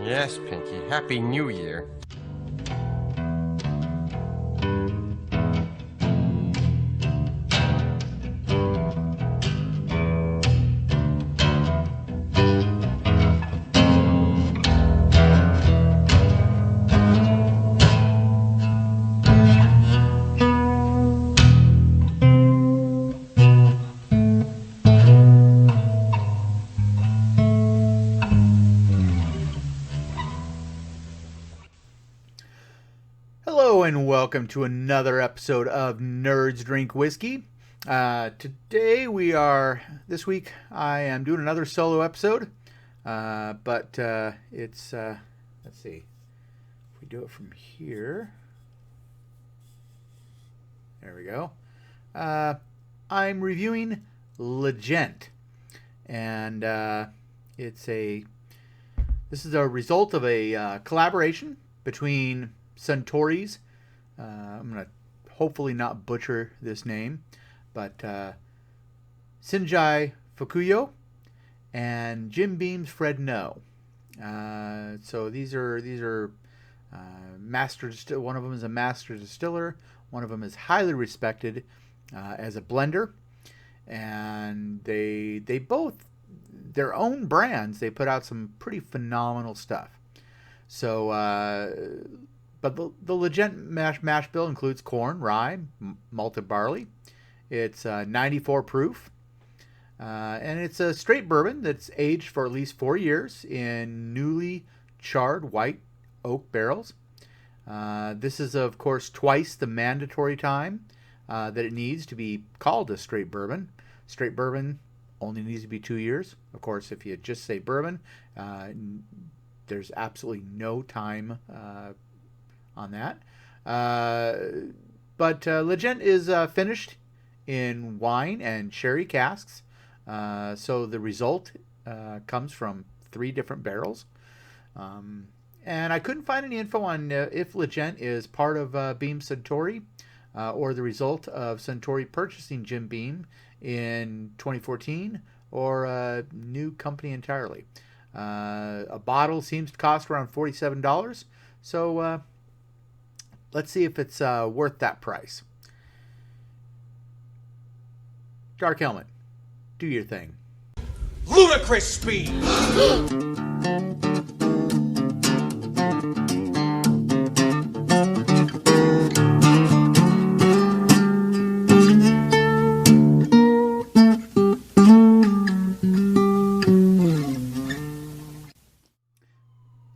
Yes, Pinky. Happy New Year. Hello and welcome to another episode of Nerds Drink Whiskey. This week I am doing another solo episode, but let's see, if we do it from here, there we go. I'm reviewing Legent, and this is a result of a collaboration between Suntory's, I'm going to hopefully not butcher this name, but Shinji Fukuyo and Jim Beam's Fred No. So these are master. One of them is a master distiller. One of them is highly respected as a blender, and they both their own brands. They put out some pretty phenomenal stuff. So. But the Legent mash bill includes corn, rye, malted barley. It's 94 proof. And it's a straight bourbon that's aged for at least 4 years in newly charred white oak barrels. This is, of course, twice the mandatory time that it needs to be called a straight bourbon. Straight bourbon only needs to be 2 years. Of course, if you just say bourbon, there's absolutely no time on that. But Legent is finished in wine and sherry casks. So the result comes from 3 different barrels. And I couldn't find any info on if Legent is part of Beam Suntory or the result of Suntory purchasing Jim Beam in 2014 or a new company entirely. A bottle seems to cost around $47. So let's see if it's worth that price. Dark Helmet, do your thing. Ludicrous speed!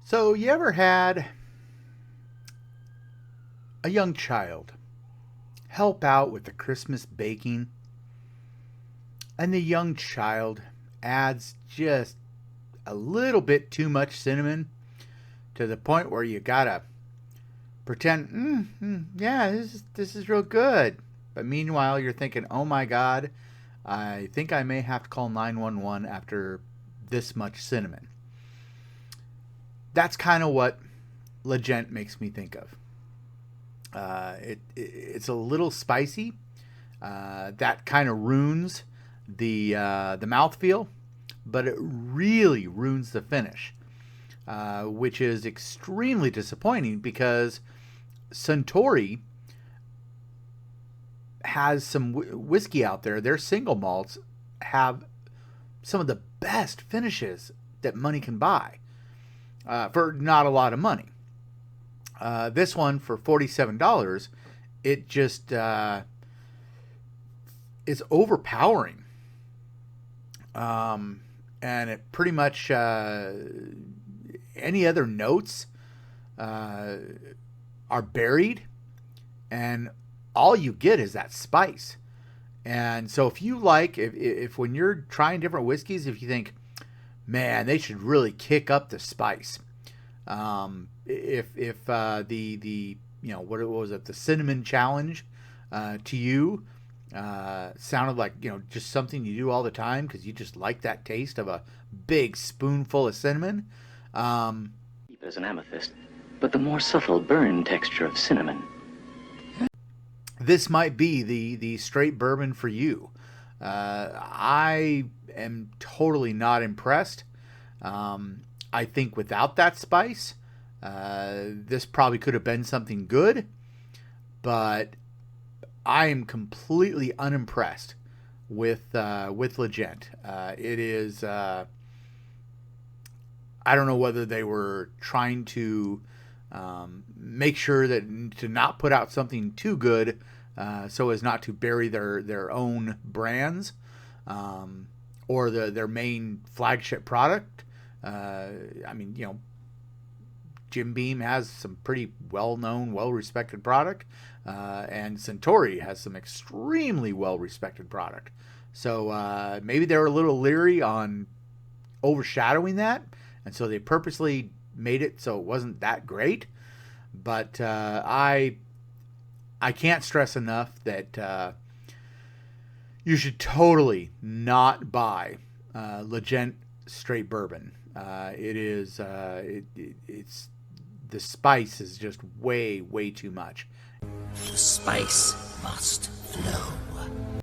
So you ever had a young child help out with the Christmas baking, and the young child adds just a little bit too much cinnamon to the point where you gotta pretend, yeah, this is real good. But meanwhile, you're thinking, oh my God, I think I may have to call 911 after this much cinnamon. That's kind of what Legent makes me think of. It's a little spicy. That kind of ruins the mouthfeel, but it really ruins the finish, which is extremely disappointing because Suntory has some whiskey out there. Their single malts have some of the best finishes that money can buy for not a lot of money. This one for $47, it just is overpowering. And it pretty much any other notes are buried, and all you get is that spice. And so if you like, if when you're trying different whiskeys, if you think, man, they should really kick up the spice. If the what was it, the cinnamon challenge to you sounded like just something you do all the time because you just like that taste of a big spoonful of cinnamon. Deep as an amethyst, but the more subtle burn texture of cinnamon. This might be the straight bourbon for you. I am totally not impressed. I think without that spice, this probably could have been something good, but I am completely unimpressed with Legent. It is I don't know whether they were trying to make sure that to not put out something too good, so as not to bury their own brands, or their main flagship product. I mean, you know, Jim Beam has some pretty well-known, well-respected product, and Centauri has some extremely well-respected product. So maybe they were a little leery on overshadowing that, and so they purposely made it so it wasn't that great. But I can't stress enough that you should totally not buy Legent straight bourbon. It is it's the spice is just way too much. The spice must flow.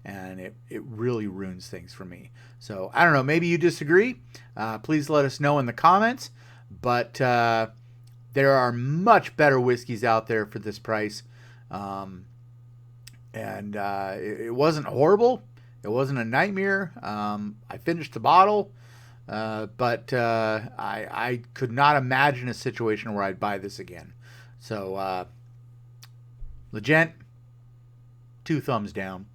And it really ruins things for me. So I don't know, maybe you disagree. Please let us know in the comments. But there are much better whiskeys out there for this price. It wasn't horrible. It wasn't a nightmare. I finished the bottle. But I could not imagine a situation where I'd buy this again. So, Legent, 2 thumbs down.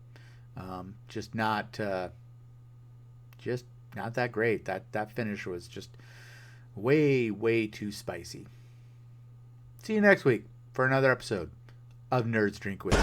Just not that great. That finish was just way too spicy. See you next week for another episode of Nerds Drink Whiskey.